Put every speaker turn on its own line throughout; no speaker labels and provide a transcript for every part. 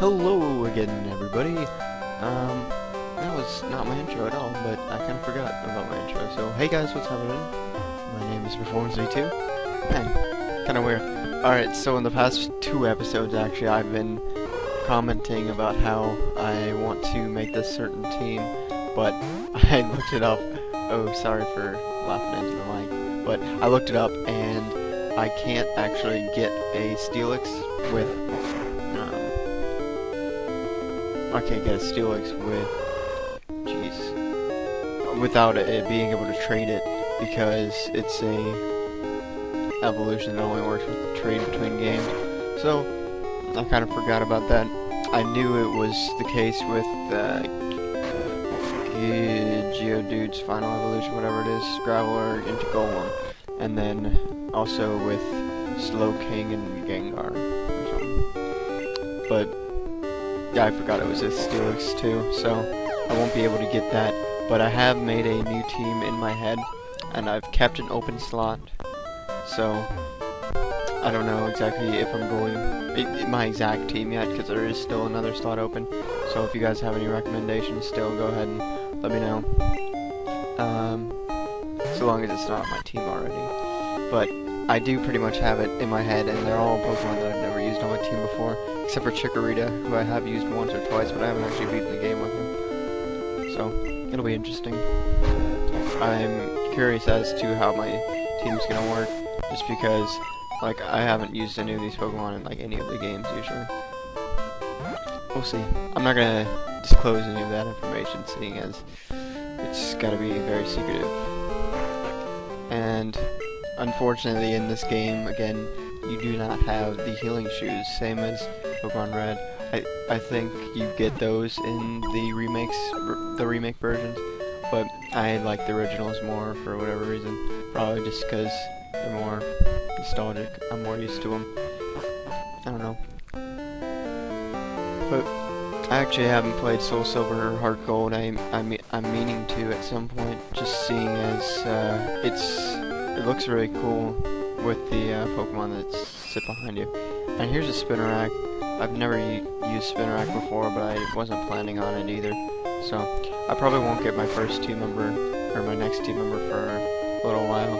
Hello again, everybody. That was not my intro at all, but I kind of forgot about my intro. So, hey guys, what's happening? My name is Performance V2. Man, kind of weird. Alright, so in the past 2 episodes, actually, I've been commenting about how I want to make this certain team, but I looked it up. Oh, sorry for laughing into the mic. But I looked it up, and I can't actually get a Steelix with... I can't get a Steelix with, without it being able to trade it, because it's a evolution that only works with the trade between games. So I kind of forgot about that. I knew it was the case with Geodude's Final Evolution, whatever it is, Graveler into Golem, and then also with Slowking and Gengar or something. But yeah, I forgot it was a Steelix too, so I won't be able to get that. But I have made a new team in my head, and I've kept an open slot. So I don't know exactly if I'm going my exact team yet, because there is still another slot open. So if you guys have any recommendations, still go ahead and let me know. So long as it's not my team already. But I do pretty much have it in my head, and they're all Pokemon that I've never used on my team before, except for Chikorita, who I have used once or twice, but I haven't actually beaten the game with him. So, it'll be interesting. I'm curious as to how my team's gonna work, just because, like, I haven't used any of these Pokemon in, like, any of the games, usually. We'll see. I'm not gonna disclose any of that information, seeing as it's gotta be very secretive. And unfortunately, in this game, again, you do not have the healing shoes, same as Pokemon Red. I think you get those in the remake versions, but I like the originals more for whatever reason. Probably just because they're more nostalgic. I'm more used to them. I don't know. But I actually haven't played Soul Silver or Heart Gold. I'm meaning to at some point, just seeing as it looks really cool with the Pokemon that sit behind you. And here's a Spinarak. I've never used Spinarak before, but I wasn't planning on it either. So I probably won't get my first team member, or my next team member, for a little while.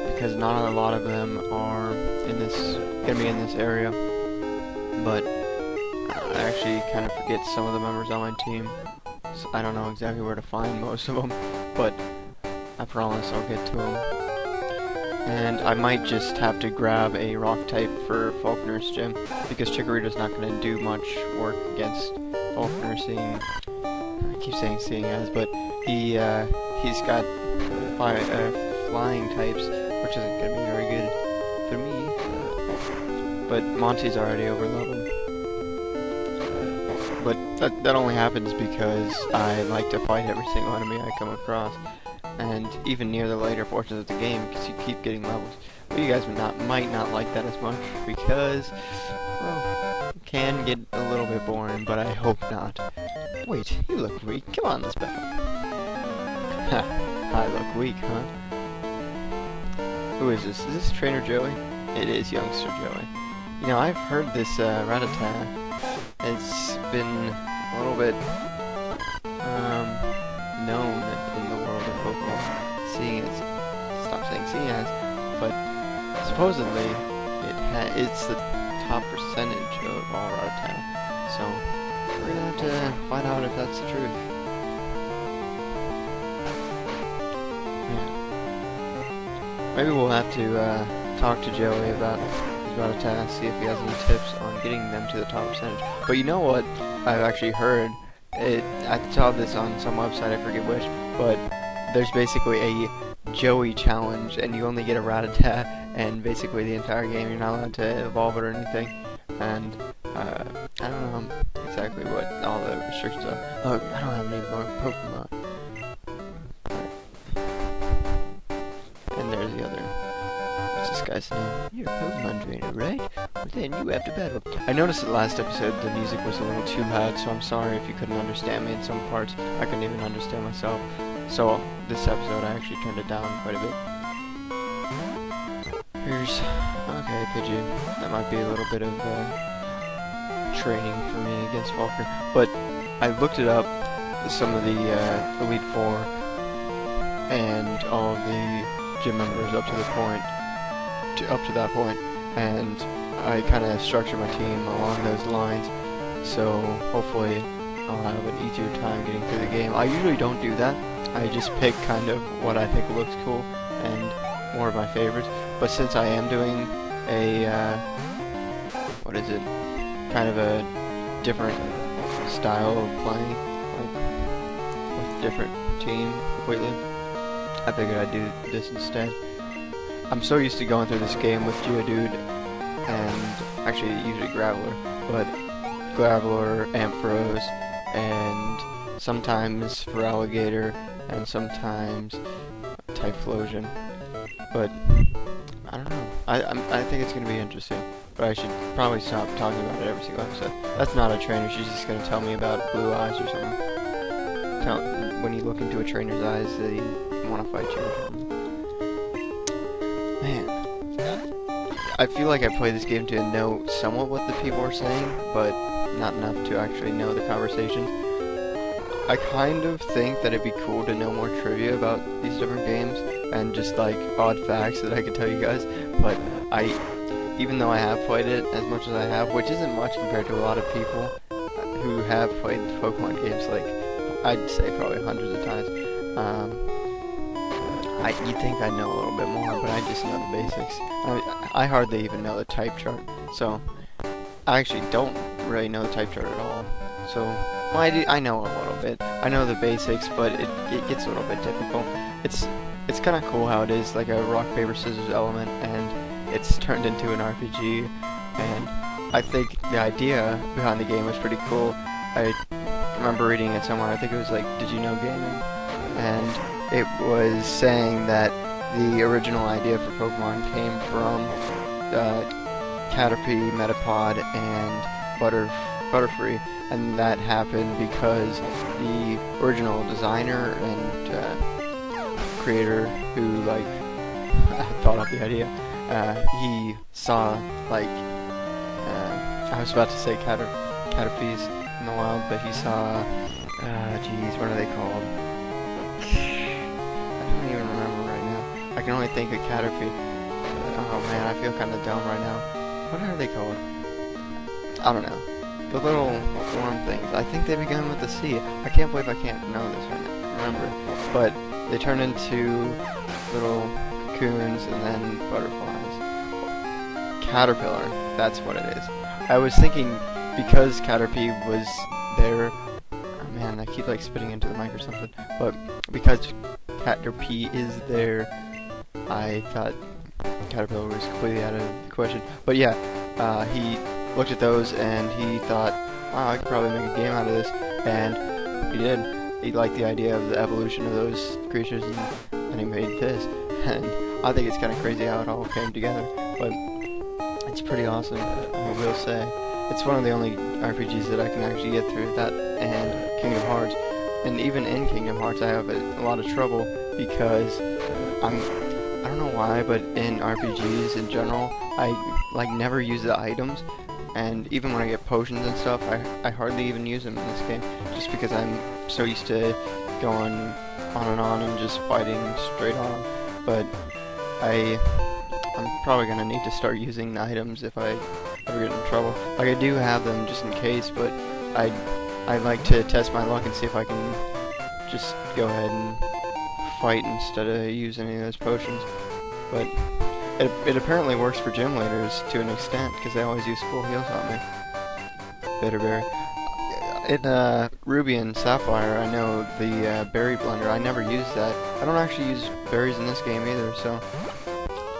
Because not a lot of them are gonna be in this area. But I actually kind of forget some of the members on my team. So I don't know exactly where to find most of them, but I promise I'll get to them. And I might just have to grab a rock type for Falkner's gym, because Chikorita's not going to do much work against Falkner, I keep saying seeing as, but he's got flying types, which isn't going to be very good for me. But Monty's already over leveled. But that only happens because I like to fight every single enemy I come across. And even near the later portions of the game, because you keep getting levels. But you guys might not like that as much, because, well, it can get a little bit boring, but I hope not. Wait, you look weak. Come on, let's battle. Ha, I look weak, huh? Who is this? Is this Trainer Joey? It is Youngster Joey. You know, I've heard this Rattata. It's been a little bit known in the world of Pokemon, seeing as, but supposedly it's the top percentage of all Rattata, so we're gonna have to find out if that's the truth. Yeah. Maybe we'll have to talk to Joey about his Rattata, see if he has any tips on getting them to the top percentage. But you know what I've actually heard? I saw this on some website, I forget which, but there's basically a Joey challenge, and you only get a Rattata, and basically the entire game you're not allowed to evolve it or anything, and I don't know exactly what all the restrictions are. Oh, I don't have any more Pokemon. And there's the other. What's this guy's name? You're a Pokemon trainer, right? Well, then you have to battle. I noticed in the last episode the music was a little too loud, so I'm sorry if you couldn't understand me in some parts. I couldn't even understand myself. So this episode I actually turned it down quite a bit. Okay, RPG. That might be a little bit of training for me against Falker. But I looked it up, some of the Elite Four and all of the gym members up to that point, and I kind of structured my team along those lines. So hopefully I'll have an easier time getting through the game. I usually don't do that. I just pick kind of what I think looks cool and more of my favorites. But since I am doing a kind of a different style of playing, like with a different team completely, I figured I'd do this instead. I'm so used to going through this game with Geodude and actually usually Graveler, but Graveler, Ampharos, and sometimes Feraligatr, and sometimes Typhlosion. But I don't know. I think it's gonna be interesting. But I should probably stop talking about it every single episode. That's not a trainer. She's just gonna tell me about blue eyes or something. When you look into a trainer's eyes, they want to fight you or something. Man, I feel like I play this game to know somewhat what the people are saying, but not enough to actually know the conversations. I kind of think that it'd be cool to know more trivia about these different games and just like odd facts that I could tell you guys, but even though I have played it as much as I have, which isn't much compared to a lot of people who have played the Pokemon games, like I'd say probably hundreds of times, you'd think I'd know a little bit more, but I just know the basics. I hardly even know the type chart, so I actually don't really know the type chart at all. So, well, I know a little bit. I know the basics, but it gets a little bit difficult. It's kind of cool how it is like a rock paper scissors element, and it's turned into an RPG. And I think the idea behind the game was pretty cool. I remember reading it somewhere. I think it was like Did You Know Gaming, and it was saying that the original idea for Pokemon came from Caterpie, Metapod, and Butterfree, and that happened because the original designer and creator who like thought up the idea, he saw like I was about to say Caterpies in the wild, but he saw geez, what are they called? I don't even remember right now. I can only think of Caterpie. Oh man, I feel kind of dumb right now. What are they called? I don't know. The little worm things. I think they began with a C. I can't believe I can't know this right now. Remember. But they turn into little cocoons and then butterflies. Caterpillar. That's what it is. I was thinking because Caterpie was there. Oh man, I keep like spitting into the mic or something. But because Caterpie is there, I thought Caterpillar was completely out of the question. But yeah, he looked at those and he thought, oh, I could probably make a game out of this, and he did. He liked the idea of the evolution of those creatures, and he made this. And I think it's kind of crazy how it all came together, but it's pretty awesome, I will say. It's one of the only RPGs that I can actually get through, that and Kingdom Hearts. And even in Kingdom Hearts I have a lot of trouble because I don't know why, but in RPGs in general, I like never use the items. And even when I get potions and stuff, I hardly even use them in this game, just because I'm so used to going on and just fighting straight on. But I'm probably gonna need to start using the items if I ever get in trouble. Like I do have them just in case, but I like to test my luck and see if I can just go ahead and fight instead of use any of those potions. But it apparently works for gym leaders to an extent, because they always use full heals on me. Bitterberry. In Ruby and Sapphire, I know the berry blender, I never use that. I don't actually use berries in this game either, so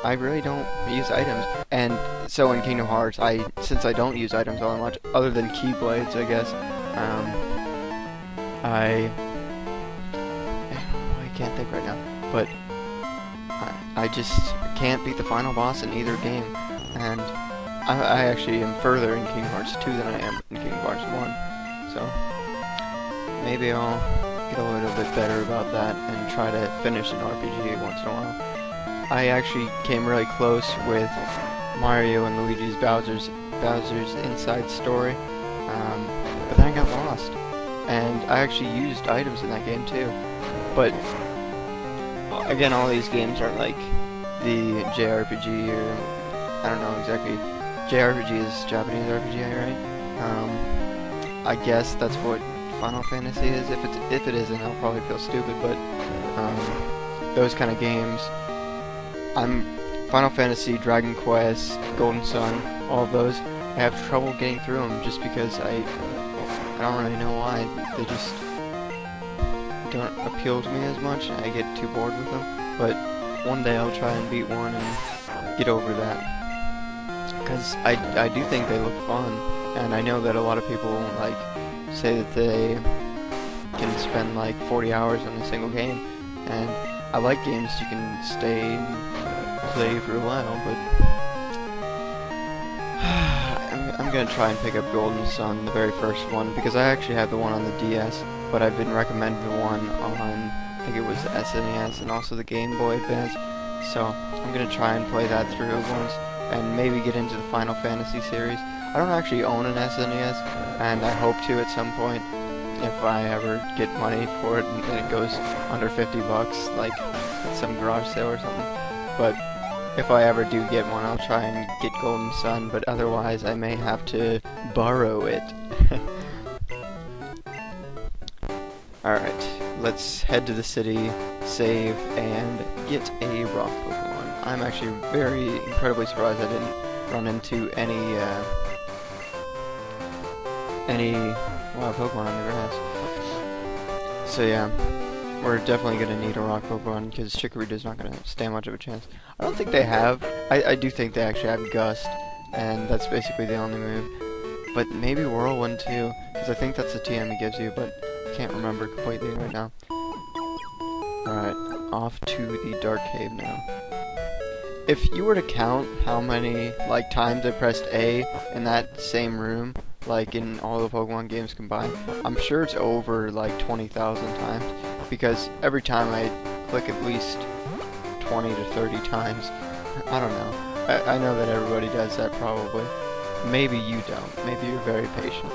I really don't use items. And so in Kingdom Hearts, since I don't use items all that much, other than Keyblades, I guess, I can't think right now, but I just can't beat the final boss in either game, and I actually am further in Kingdom Hearts 2 than I am in Kingdom Hearts 1, so maybe I'll get a little bit better about that and try to finish an RPG once in a while. I actually came really close with Mario and Luigi's Bowser's Inside Story, but then I got lost, and I actually used items in that game too. But again, all these games aren't like the JRPG, or I don't know exactly. JRPG is Japanese RPG, right? I guess that's what Final Fantasy is. If it isn't, I'll probably feel stupid. But those kind of games, Final Fantasy, Dragon Quest, Golden Sun, all of those, I have trouble getting through them just because I don't really know why. They just don't appeal to me as much, and I get too bored with them. But one day I'll try and beat one and get over that, because I do think they look fun, and I know that a lot of people like say that they can spend like 40 hours on a single game, and I like games you can stay and play for a while, but I'm gonna try and pick up Golden Sun, the very first one, because I actually have the one on the DS, but I've been recommended one on, I think it was the SNES and also the Game Boy Advance, so I'm gonna try and play that through once, and maybe get into the Final Fantasy series. I don't actually own an SNES, and I hope to at some point, if I ever get money for it and it goes under 50 bucks, like at some garage sale or something. But if I ever do get one, I'll try and get Golden Sun, but otherwise I may have to borrow it. Alright, let's head to the city, save, and get a rock Pokemon. I'm actually incredibly surprised I didn't run into any wild Pokemon on the grass. So yeah, we're definitely gonna need a rock Pokemon, because Chikorita's not gonna stand much of a chance. I don't think they have. I do think they actually have Gust, and that's basically the only move. But maybe Whirlwind too, because I think that's the TM he gives you, but I can't remember completely right now. Alright, off to the Dark Cave now. If you were to count how many times I pressed A in that same room, like in all the Pokemon games combined, I'm sure it's over like 20,000 times, because every time I click at least 20 to 30 times. I don't know. I know that everybody does that probably. Maybe you don't. Maybe you're very patient.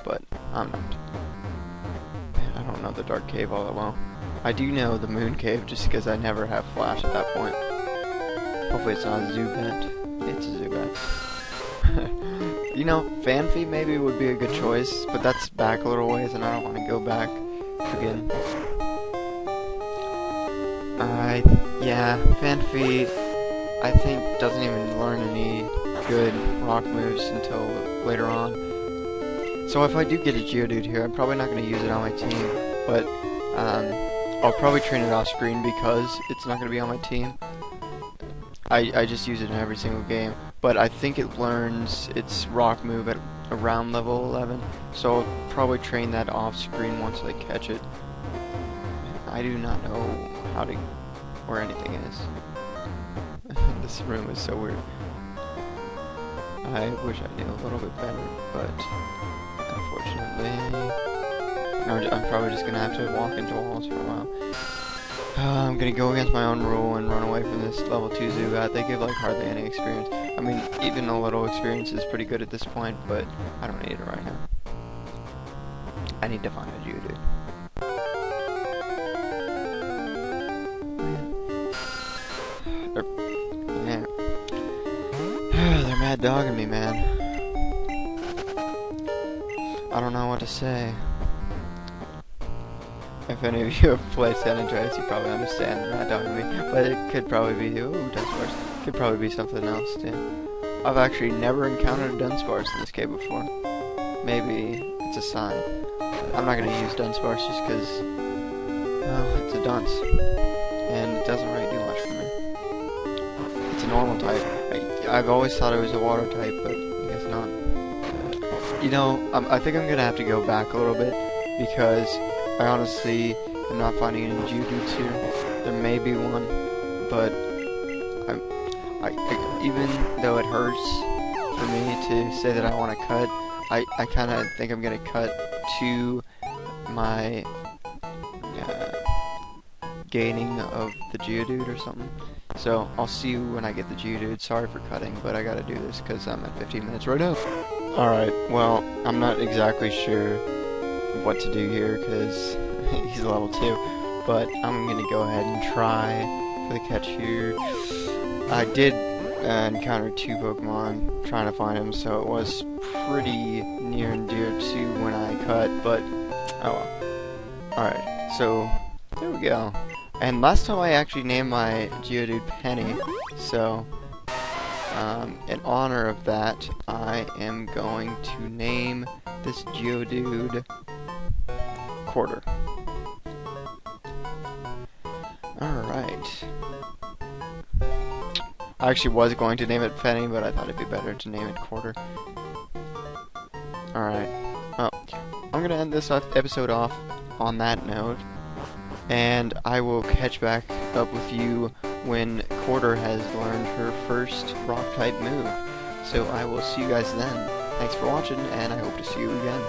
But I'm not. Man, I don't know the Dark Cave all that well. I do know the Moon Cave just because I never have Flash at that point. Hopefully it's not a Zubat. It's a Zubat. You know, Phanpy maybe would be a good choice, but that's back a little ways and I don't want to go back again. Yeah, Phanpy, I think, doesn't even learn any good rock moves until later on. So if I do get a Geodude here, I'm probably not going to use it on my team, but I'll probably train it off screen because it's not going to be on my team. I just use it in every single game, but I think it learns its rock move at around level 11, so I'll probably train that off screen once I catch it. I do not know how to, where anything is. This room is so weird. I wish I knew a little bit better, but unfortunately, I'm probably just gonna have to walk into walls for a while. I'm gonna go against my own rule and run away from this level 2 Zubat. They give like hardly any experience. I mean, even a little experience is pretty good at this point, but I don't need it right now. I need to find a Geodude. They're mad dogging me, man. I don't know what to say. If any of you have played San Andreas, you probably understand mad dogging me. But it could probably be, ooh, Dunsparce. Could probably be something else, too. I've actually never encountered a Dunsparce in this cave before. Maybe it's a sign. I'm not going to use Dunsparce just because, well, it's a dunce. And it doesn't really do much for me. It's a normal type. I've always thought it was a water type, but I guess not. You know, I think I'm going to have to go back a little bit, because I honestly am not finding any Geodudes here. There may be one, but even though it hurts for me to say that I want to cut, I kind of think I'm going to cut to my gaining of the Geodude or something. So I'll see you when I get the Geodude. Sorry for cutting, but I gotta do this because I'm at 15 minutes right now. Alright, well, I'm not exactly sure what to do here because he's level 2, but I'm gonna go ahead and try for the catch here. I did encounter 2 Pokemon trying to find him, so it was pretty near and dear to when I cut, but oh well. Alright, so there we go. And last time I actually named my Geodude Penny, so in honor of that, I am going to name this Geodude Quarter. Alright. I actually was going to name it Penny, but I thought it'd be better to name it Quarter. Alright. Well, I'm gonna end this episode off on that note, and I will catch back up with you when Quarter has learned her first Rock-type move. So I will see you guys then. Thanks for watching, and I hope to see you again.